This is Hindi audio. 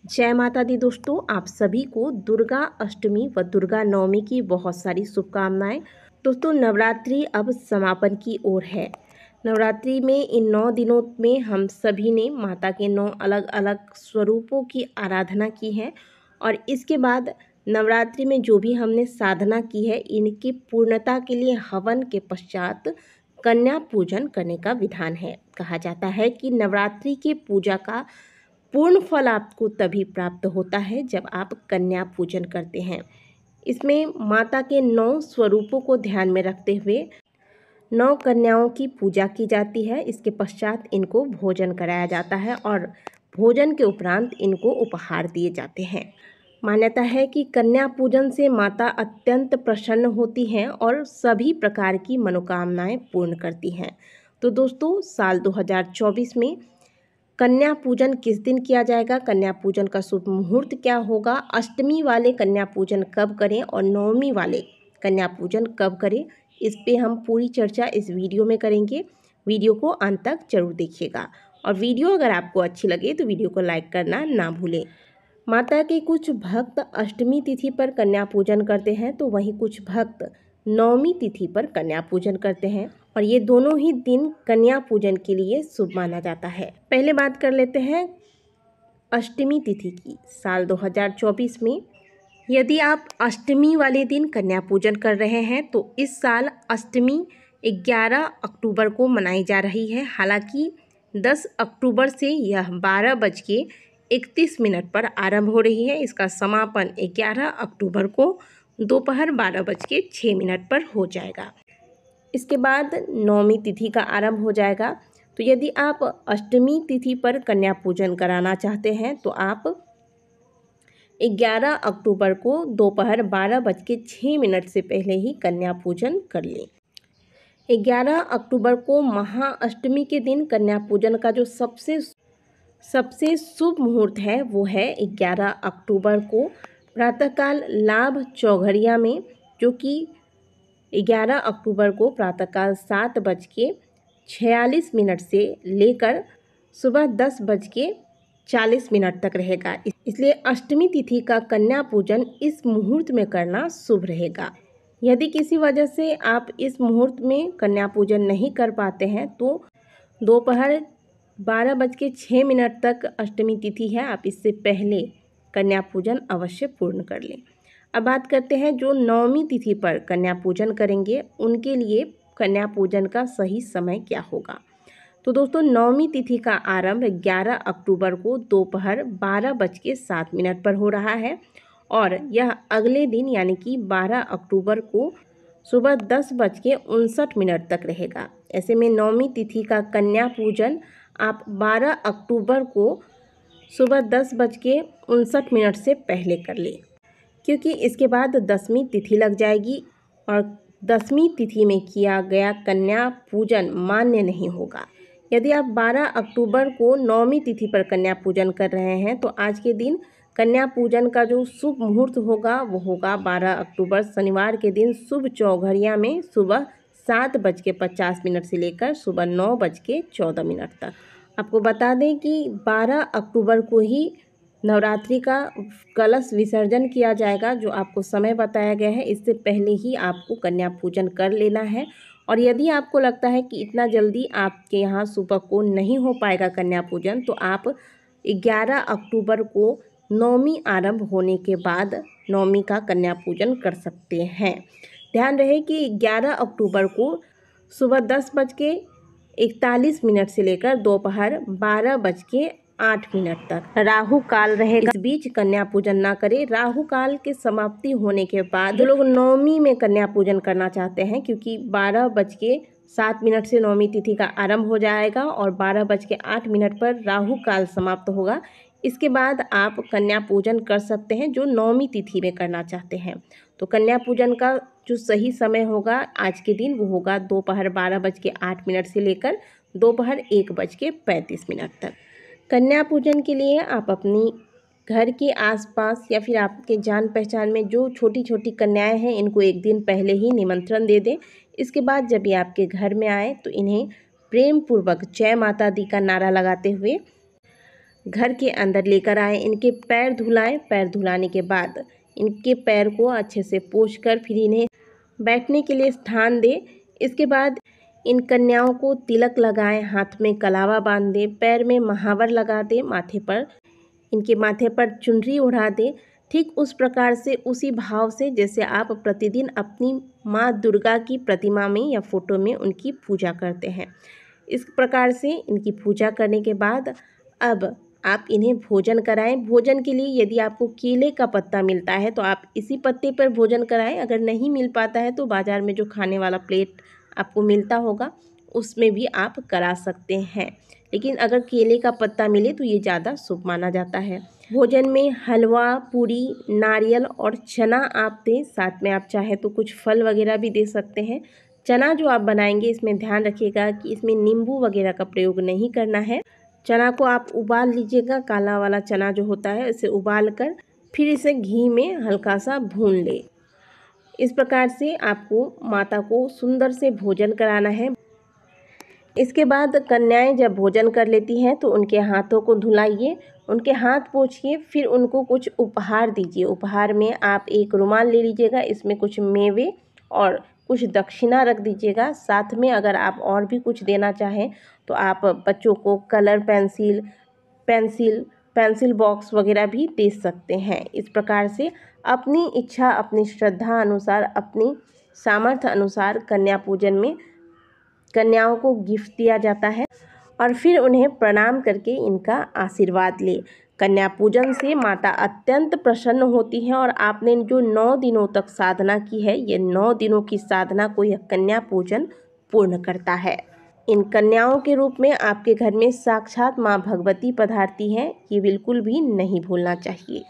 जय माता दी दोस्तों, आप सभी को दुर्गा अष्टमी व दुर्गा नवमी की बहुत सारी शुभकामनाएं। दोस्तों, नवरात्रि अब समापन की ओर है। नवरात्रि में इन 9 दिनों में हम सभी ने माता के 9 अलग अलग स्वरूपों की आराधना की है और इसके बाद नवरात्रि में जो भी हमने साधना की है, इनकी पूर्णता के लिए हवन के पश्चात कन्या पूजन करने का विधान है। कहा जाता है कि नवरात्रि के पूजा का पूर्ण फल आपको तभी प्राप्त होता है जब आप कन्या पूजन करते हैं। इसमें माता के 9 स्वरूपों को ध्यान में रखते हुए 9 कन्याओं की पूजा की जाती है। इसके पश्चात इनको भोजन कराया जाता है और भोजन के उपरांत इनको उपहार दिए जाते हैं। मान्यता है कि कन्या पूजन से माता अत्यंत प्रसन्न होती हैं और सभी प्रकार की मनोकामनाएं पूर्ण करती हैं। तो दोस्तों, साल 2024 में कन्या पूजन किस दिन किया जाएगा, कन्या पूजन का शुभ मुहूर्त क्या होगा, अष्टमी वाले कन्या पूजन कब करें और नवमी वाले कन्या पूजन कब करें, इस पे हम पूरी चर्चा इस वीडियो में करेंगे। वीडियो को अंत तक जरूर देखिएगा और वीडियो अगर आपको अच्छी लगे तो वीडियो को लाइक करना ना भूलें। माता के कुछ भक्त अष्टमी तिथि पर कन्या पूजन करते हैं तो वहीं कुछ भक्त नवमी तिथि पर कन्या पूजन करते हैं और ये दोनों ही दिन कन्या पूजन के लिए शुभ माना जाता है। पहले बात कर लेते हैं अष्टमी तिथि की। साल 2024 में यदि आप अष्टमी वाले दिन कन्या पूजन कर रहे हैं तो इस साल अष्टमी 11 अक्टूबर को मनाई जा रही है। हालांकि 10 अक्टूबर से यह 12:31 पर आरंभ हो रही है। इसका समापन 11 अक्टूबर को दोपहर 12:06 पर हो जाएगा। इसके बाद नवमी तिथि का आरंभ हो जाएगा। तो यदि आप अष्टमी तिथि पर कन्या पूजन कराना चाहते हैं तो आप 11 अक्टूबर को दोपहर 12:06 से पहले ही कन्या पूजन कर लें। 11 अक्टूबर को महाअष्टमी के दिन कन्या पूजन का जो सबसे शुभ मुहूर्त है वो है 11 अक्टूबर को प्रातःकाल लाभ चौघड़िया में, जो कि 11 अक्टूबर को प्रातःकाल 7:46 से लेकर सुबह 10:40 तक रहेगा। इसलिए अष्टमी तिथि का कन्या पूजन इस मुहूर्त में करना शुभ रहेगा। यदि किसी वजह से आप इस मुहूर्त में कन्या पूजन नहीं कर पाते हैं तो दोपहर 12:06 तक अष्टमी तिथि है, आप इससे पहले कन्या पूजन अवश्य पूर्ण कर लें। अब बात करते हैं जो नवमी तिथि पर कन्या पूजन करेंगे उनके लिए कन्या पूजन का सही समय क्या होगा। तो दोस्तों, नवमी तिथि का आरंभ 11 अक्टूबर को दोपहर 12:07 पर हो रहा है और यह अगले दिन यानी कि 12 अक्टूबर को सुबह 10:59 तक रहेगा। ऐसे में नवमी तिथि का कन्या पूजन आप 12 अक्टूबर को सुबह 10:59 से पहले कर लें, क्योंकि इसके बाद 10वीं तिथि लग जाएगी और 10वीं तिथि में किया गया कन्या पूजन मान्य नहीं होगा। यदि आप 12 अक्टूबर को नवमी तिथि पर कन्या पूजन कर रहे हैं तो आज के दिन कन्या पूजन का जो शुभ मुहूर्त होगा वो होगा 12 अक्टूबर शनिवार के दिन शुभ चौघड़िया में सुबह 7:50 से लेकर सुबह 9:14 तक। आपको बता दें कि 12 अक्टूबर को ही नवरात्रि का कलश विसर्जन किया जाएगा। जो आपको समय बताया गया है इससे पहले ही आपको कन्या पूजन कर लेना है। और यदि आपको लगता है कि इतना जल्दी आपके यहाँ सुबह को नहीं हो पाएगा कन्या पूजन तो आप 11 अक्टूबर को नवमी आरंभ होने के बाद नवमी का कन्या पूजन कर सकते हैं। ध्यान रहे कि 11 अक्टूबर को सुबह 10:41 से लेकर दोपहर 12:08 तक राहु काल रहेगा। इस बीच कन्या पूजन ना करें। राहु काल के समाप्ति होने के बाद जो लोग नवमी में कन्या पूजन करना चाहते हैं, क्योंकि 12:07 से नवमी तिथि का आरंभ हो जाएगा और 12:08 पर राहु काल समाप्त होगा। इसके बाद आप कन्या पूजन कर सकते हैं जो नवमी तिथि में करना चाहते हैं। तो कन्या पूजन का जो सही समय होगा आज के दिन वो होगा दोपहर 12:08 से लेकर दोपहर 1:35 तक। कन्या पूजन के लिए आप अपनी घर के आसपास या फिर आपके जान पहचान में जो छोटी छोटी कन्याएं हैं इनको एक दिन पहले ही निमंत्रण दे दें। इसके बाद जब ये आपके घर में आए तो इन्हें प्रेम पूर्वक जय माता दी का नारा लगाते हुए घर के अंदर लेकर आएँ, इनके पैर धुलाएँ। पैर धुलाने के बाद इनके पैर को अच्छे से पोंछकर फिर इन्हें बैठने के लिए स्थान दें। इसके बाद इन कन्याओं को तिलक लगाएं, हाथ में कलावा बांध दें, पैर में महावर लगा दें, माथे पर इनके माथे पर चुनरी ओढ़ा दें। ठीक उस प्रकार से, उसी भाव से जैसे आप प्रतिदिन अपनी माँ दुर्गा की प्रतिमा में या फोटो में उनकी पूजा करते हैं। इस प्रकार से इनकी पूजा करने के बाद अब आप इन्हें भोजन कराएं। भोजन के लिए यदि आपको केले का पत्ता मिलता है तो आप इसी पत्ते पर भोजन कराएं। अगर नहीं मिल पाता है तो बाज़ार में जो खाने वाला प्लेट आपको मिलता होगा उसमें भी आप करा सकते हैं, लेकिन अगर केले का पत्ता मिले तो ये ज़्यादा शुभ माना जाता है। भोजन में हलवा, पूरी, नारियल और चना आप दें। साथ में आप चाहे तो कुछ फल वगैरह भी दे सकते हैं। चना जो आप बनाएंगे इसमें ध्यान रखिएगा कि इसमें नींबू वगैरह का प्रयोग नहीं करना है। चना को आप उबाल लीजिएगा, काला वाला चना जो होता है इसे उबाल कर फिर इसे घी में हल्का सा भून ले। इस प्रकार से आपको माता को सुंदर से भोजन कराना है। इसके बाद कन्याएं जब भोजन कर लेती हैं तो उनके हाथों को धुलाइए, उनके हाथ पोंछिए, फिर उनको कुछ उपहार दीजिए। उपहार में आप एक रुमाल ले लीजिएगा, इसमें कुछ मेवे और कुछ दक्षिणा रख दीजिएगा। साथ में अगर आप और भी कुछ देना चाहें तो आप बच्चों को कलर पेंसिल बॉक्स वगैरह भी दे सकते हैं। इस प्रकार से अपनी इच्छा, अपनी श्रद्धा अनुसार, अपनी सामर्थ्य अनुसार कन्या पूजन में कन्याओं को गिफ्ट दिया जाता है और फिर उन्हें प्रणाम करके इनका आशीर्वाद ले। कन्या पूजन से माता अत्यंत प्रसन्न होती हैं और आपने जो 9 दिनों तक साधना की है, ये 9 दिनों की साधना को यह कन्या पूजन पूर्ण करता है। इन कन्याओं के रूप में आपके घर में साक्षात माँ भगवती पधारती हैं, ये बिल्कुल भी नहीं भूलना चाहिए।